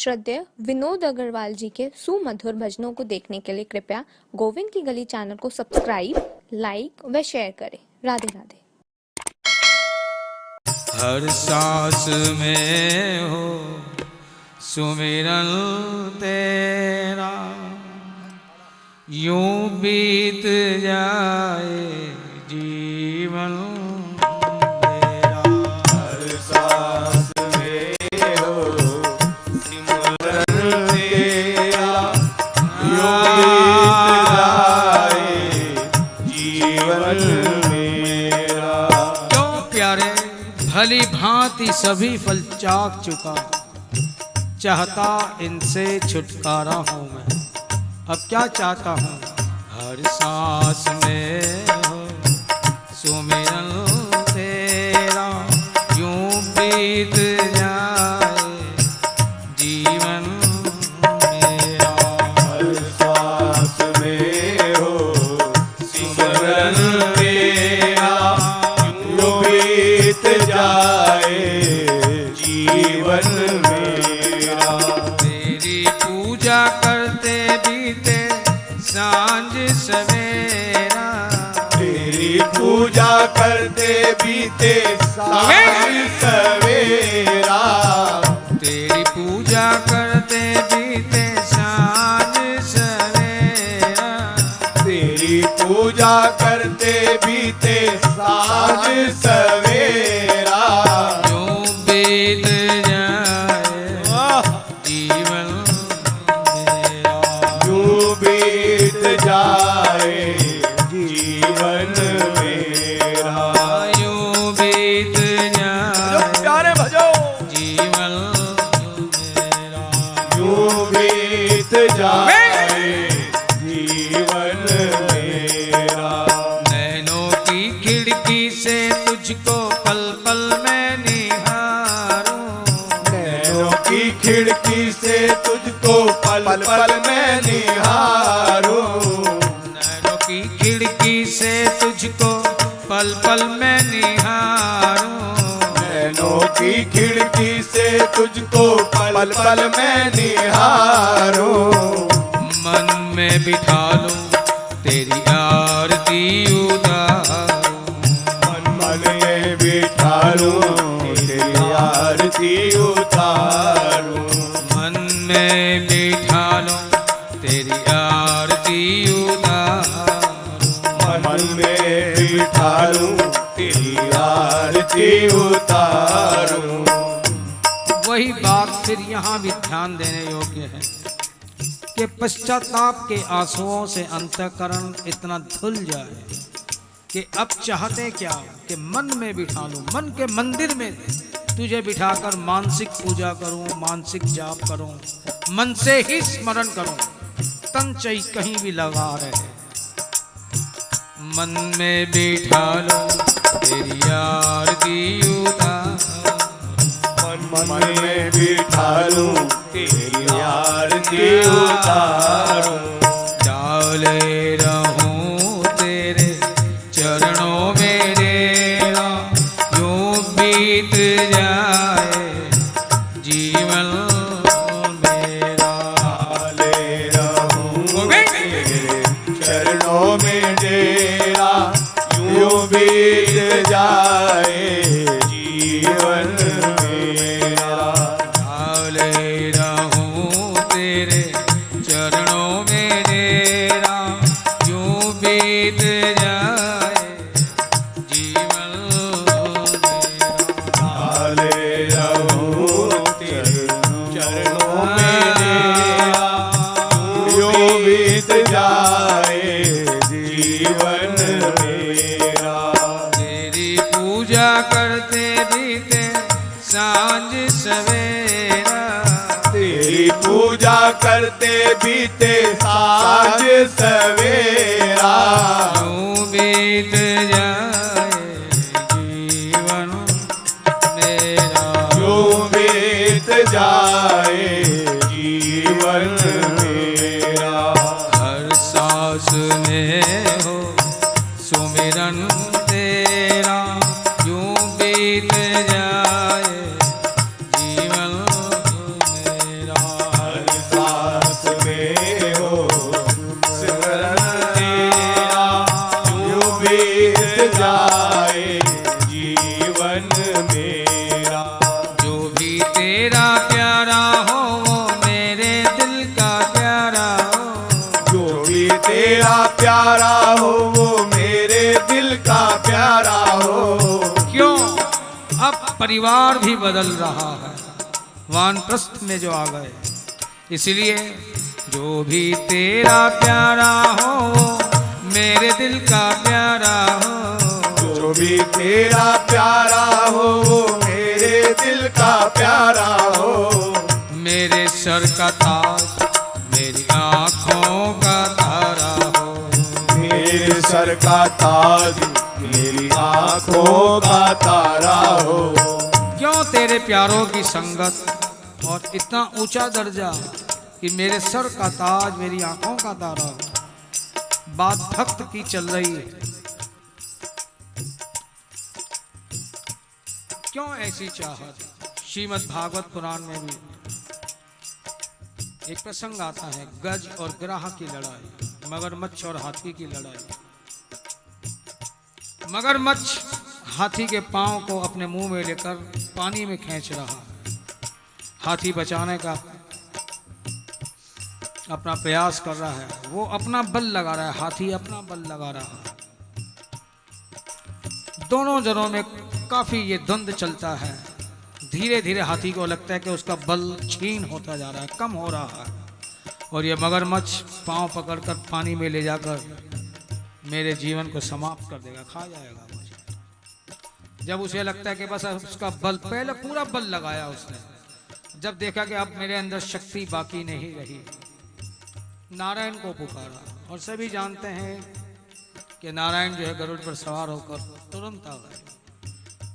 श्रद्धेय विनोद अग्रवाल जी के सुमधुर भजनों को देखने के लिए कृपया गोविंद की गली चैनल को सब्सक्राइब, लाइक व शेयर करें। राधे राधे। हर सांस में हो सुमिरन तेरा, यूं बीत जाए जीवन मेरा। हर सांस में हो सिमरन तेरा, यूं बीत जाए जीवन मेरा। क्यों प्यारे भली भांति सभी फल चाक चुका, चाहता इनसे छुटकारा हूँ मैं। अब क्या चाहता हूँ? हर सांस में हो सुमिरन तेरा, यूं बीत जाए जीवन मेरा। हर सांस में हो सिमरन तेरा, यूं बीत जाए जीवन मेरा। तेरी पूजा करते बीते सांझ सवेरा, तेरी पूजा करते बीते सांझ सवेरा। तेरी पूजा करते बीते सांझ सवेरा। तेरी पूजा करते बीते सांझ सवेरा। यूं बीत जाए जीवन मेरा। यूं बीत जाए जीवन मेरा। यूं बीत जाए प्यारे भजो जीवन मेरा। यूं बीत जाए जीवन मेरा। नैनों की खिड़की से तुझको पल पल मैं निहारूं। नैनों की खिड़की से तुझको पल पल मैं निहारूं। नैनों की खिड़की से तुझको पल पल मैं निहारूं। नैनों की खिड़की से तुझको पल पल मैं निहारूं। मन में बिठा लूं तेरी आरती उतारूं। मन में बिठा लूं तेरी आरती उतारूं। मन में बिठा लूं तेरी आरती उतारूं। मन में बिठा लूं तेरी आरती उतारूं। वही बात फिर यहाँ भी ध्यान देने योग्य है कि पश्चाताप के आंसुओं से अंतःकरण इतना धुल जाए कि अब चाहते क्या कि मन में बिठा लूं, मन के मंदिर में तुझे बिठाकर मानसिक पूजा करूं, मानसिक जाप करूं, मन से ही स्मरण करूं, तन चई कहीं भी लगा रहे। मन में बिठा लूं तेरी आरती उतारूं। मन में बिठा लूं तेरी आरती उतारूं। डाले रहूं तेरे चरणों में डेरा, यूं बीत जाए जीवन मेरा। डाले रहूं तेरे चरणों में डेरा, यूं बीत जाए जीवन मेरा। डाले रहूं तेरे चरणों में डेरा, यूं बीत जाए जीवन मेरा। डाले रहूं तेरे चरणों में डेरा, यूं बीत जाए जीवन मेरा। तेरी पूजा करते बीते सांझ सवेरा। तेरी पूजा करते बीते सांझ सवेरा। यूं बीत जाए जीवन मेरा। यूं बीत जाए जीवन मेरा। हर सांस में हो सुमिरन तेरा, यूं बीत जाए जीवन मेरा। परिवार भी बदल रहा है, वानप्रस्थ में जो आ गए। इसलिए जो भी तेरा प्यारा हो मेरे दिल का प्यारा हो, जो भी तेरा प्यारा हो वो मेरे दिल का प्यारा हो। मेरे सर का ताज मेरी आँखों का तारा हो, मेरे सर का ताज मेरी आँखों का तारा हो। क्यों तेरे प्यारों की संगत और इतना ऊंचा दर्जा कि मेरे सर का ताज मेरी आंखों का तारा हो। बात भक्त की चल रही है, क्यों ऐसी चाहत। श्रीमद् भागवत पुराण में भी एक प्रसंग आता है, गज और ग्राह की लड़ाई, मगरमच्छ और हाथी की लड़ाई। मगरमच्छ हाथी के पांव को अपने मुंह में लेकर पानी में खींच रहा है। हाथी बचाने का अपना प्रयास कर रहा है, वो अपना बल लगा रहा है, हाथी अपना बल लगा रहा है। दोनों जनों में काफी ये द्वंद्व चलता है। धीरे धीरे हाथी को लगता है कि उसका बल क्षीण होता जा रहा है, कम हो रहा है, और ये मगरमच्छ पांव पकड़कर पानी में ले जाकर मेरे जीवन को समाप्त कर देगा, खा जाएगा मुझे। जब उसे लगता है कि बस उसका बल, पहले पूरा बल लगाया उसने, जब देखा कि अब मेरे अंदर शक्ति बाकी नहीं रही, नारायण को पुकारा। और सभी जानते हैं कि नारायण जो है गरुड़ पर सवार होकर तुरंत आ गए,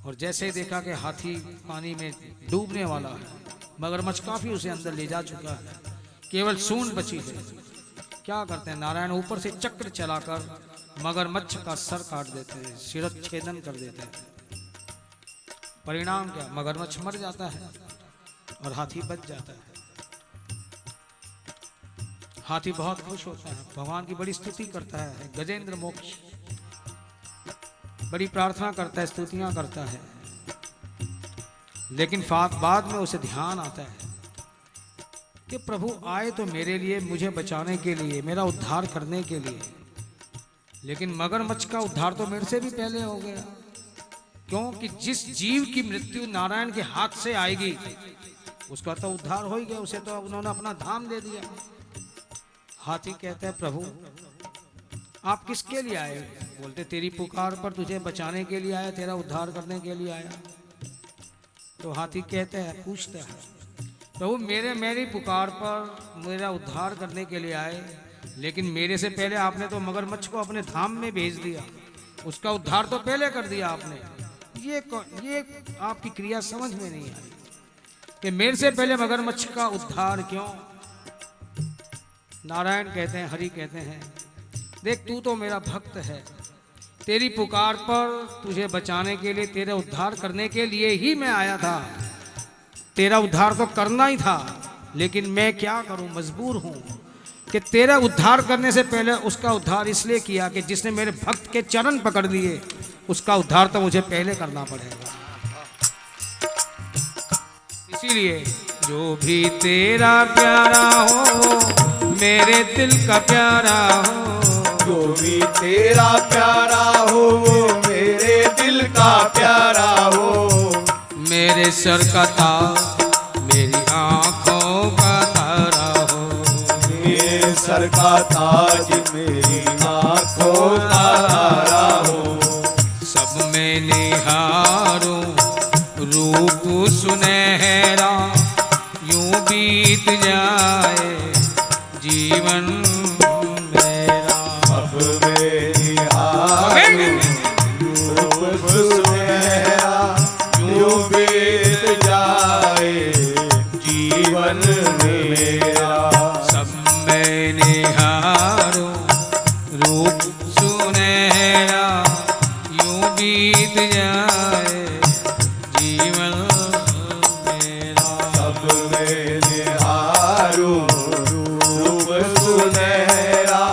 और जैसे ही देखा कि हाथी पानी में डूबने वाला है, मगरमच्छ काफी उसे अंदर ले जा चुका है, केवल सूंड बची है। क्या करते हैं, नारायण ऊपर से चक्र चलाकर मगरमच्छ का सर काट देते हैं, शिरच्छेदन कर देते हैं। परिणाम क्या, मगरमच्छ मर जाता है और हाथी बच जाता है। हाथी बहुत खुश होता है, भगवान की बड़ी स्तुति करता है, गजेंद्र मोक्ष, बड़ी प्रार्थना करता है, स्तुतियां करता है। लेकिन बाद में उसे ध्यान आता है कि प्रभु आए तो मेरे लिए, मुझे बचाने के लिए, मेरा उद्धार करने के लिए, लेकिन मगरमच्छ का उद्धार तो मेरे से भी पहले हो गया। क्योंकि जिस जीव की मृत्यु नारायण के हाथ से आएगी उसका तो उद्धार हो ही गया, उसे तो उन्होंने अपना धाम दे दिया। हाथी कहते हैं, प्रभु आप किसके लिए आए? बोलते, तेरी पुकार पर तुझे बचाने के लिए आया, तेरा उद्धार करने के लिए आया। तो हाथी कहते हैं, पूछता है, प्रभु मेरी पुकार पर मेरा उद्धार करने के लिए आए, लेकिन मेरे से पहले आपने तो मगरमच्छ को अपने धाम में भेज दिया, उसका उद्धार तो पहले कर दिया आपने। ये आपकी क्रिया समझ में नहीं आई कि मेरे से पहले मगरमच्छ का उद्धार क्यों? नारायण कहते हैं, हरि कहते हैं, देख तू तो मेरा भक्त है, तेरी पुकार पर तुझे बचाने के लिए, तेरे उद्धार करने के लिए ही मैं आया था। तेरा उद्धार तो करना ही था, लेकिन मैं क्या करूं, मजबूर हूं कि तेरा उद्धार करने से पहले उसका उद्धार इसलिए किया कि जिसने मेरे भक्त के चरण पकड़ लिए, उसका उद्धार तो मुझे पहले करना पड़ेगा। इसीलिए जो भी तेरा प्यारा हो मेरे दिल का प्यारा हो, जो भी तेरा प्यारा हो वो मेरे दिल का प्यारा हो। मेरे सर का ताज मेरी आँखों का तारा हो, मेरे सर का ताज मेरी आँखों का तारा हो। सब में निहारूं रूप सुनहरा, यूं बीत जाए जीवन मेरा। सब में निहारूं रूप सुनहरा, यूं बीत जाए जीवन मेरा। सब में निहारूं रूप सुनहरा, यूं बीत जाए जीवन मेरा। सब में निहारूं रूप सुनहरा,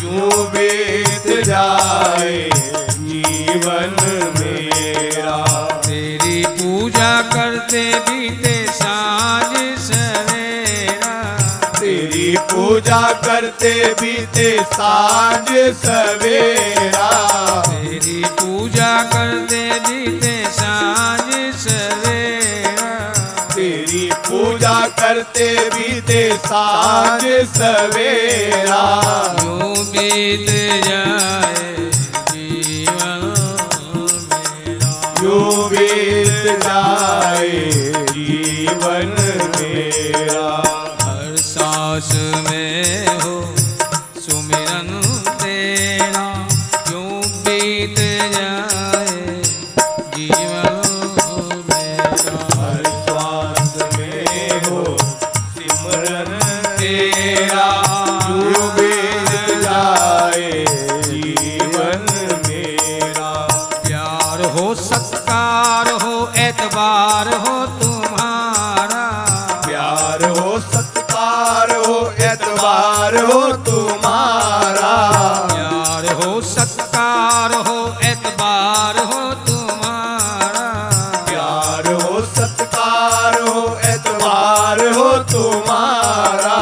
यूं बीत जाए जीवन मेरा। तेरी पूजा करते बीते साँझ सवेरा, तेरी पूजा करते बीते साँझ सवेरा। तेरी पूजा करते बीते साँझ सवेरा। पूजा करते बीते सांझ सवेरा। यूं बीत जाए जीवन मेरा, यूं बीत जाए जीवन मेरा। हर सांस में हो सुमिरन तेरा, यूं बीत जाए जीवन मेरा। हर श्वास में हो सिमरन तेरा, यूं बीत जाए जीवन मेरा। प्यार हो सत्कार हो एतबार हो तुम्हारा, प्यार हो सत्कार हो एतबार हो तुम्हारा। प्यार हो सत्कार हो एतबार हो तुम्हारा। प्यार हो सत्कार हो एतबार हो तुम्हारा।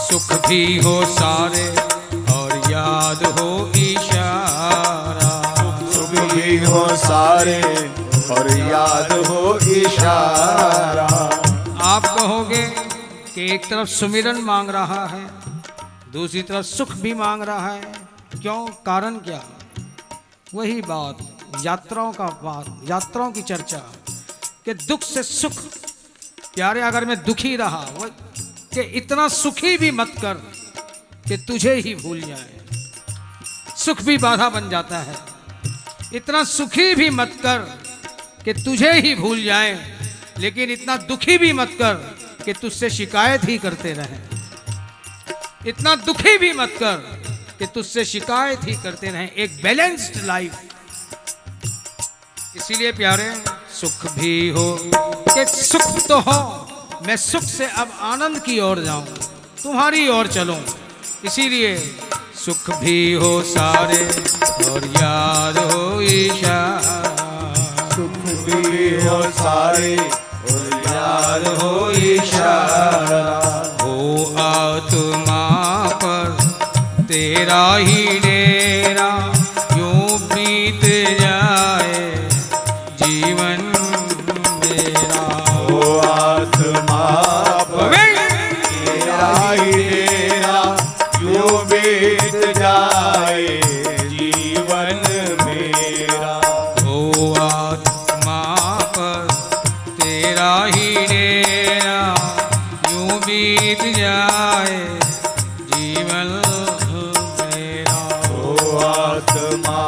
सुख भी हो सारे और याद हो इशारा, सुख भी हो सारे और याद हो इशारा। आप कहोगे कि एक तरफ सुमिरन मांग रहा है, दूसरी तरफ सुख भी मांग रहा है, क्यों, कारण क्या? वही बात, यात्राओं का बात, यात्राओं की चर्चा कि दुख से सुख। प्यारे, अगर मैं दुखी रहा वो कि इतना सुखी भी मत कर कि तुझे ही भूल जाए, सुख भी बाधा बन जाता है। इतना सुखी भी मत कर कि तुझे ही भूल जाए, लेकिन इतना दुखी भी मत कर कि तुझसे शिकायत ही करते रहें। इतना दुखी भी मत कर कि तुझसे शिकायत ही करते रहें। एक बैलेंस्ड लाइफ। इसीलिए प्यारे, सुख भी हो कि सुख तो हो, मैं सुख से अब आनंद की ओर जाऊं, तुम्हारी ओर चलूं। इसीलिए सुख भी हो सारे और याद हो इशारा, सुख भी हो सारे और याद हो इशारा। हो आत्मा पर तेरा ही डेरा, यूं बीत जाए जीवन मेरा। हो आत्मा पर तेरा ही डेरा, यूं बीत जाए जीवन मेरा। हो आत्मा पर तेरा ही डेरा, यूं बीत जाए जीवन मेरा। हो आत्मा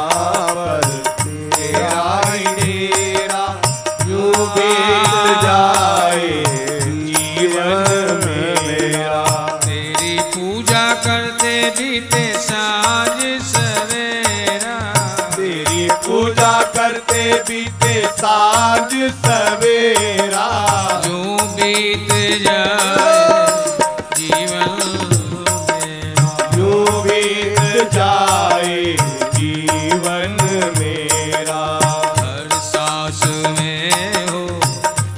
पर तेरा ही डेरा, यूं बीत जाए जीवन मेरा। तेरी पूजा करते बीते सांझ सवेरा, तेरी पूजा करते बीते सांझ सवेरा। यूं बीत जाए जीवन मेरा। यूं बीत जाए जीवन मेरा। हर सांस में हो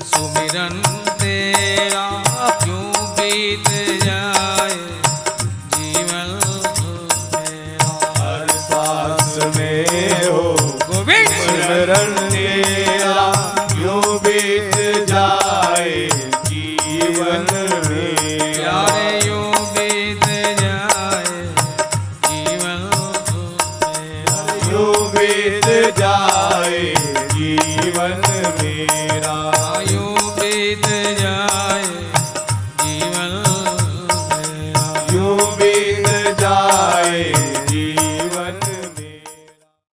सुमिरन तेरा, यूं बीत जाए जीवन मेरा। हर सांस में हो गोविंद स्मरण तेरा, यूं बीत जाए जीवन मेरा। प्यारे, यूं बीत जाए जीवन मेरा। यूं बीत जाए जीवन मेरा। यूं बीत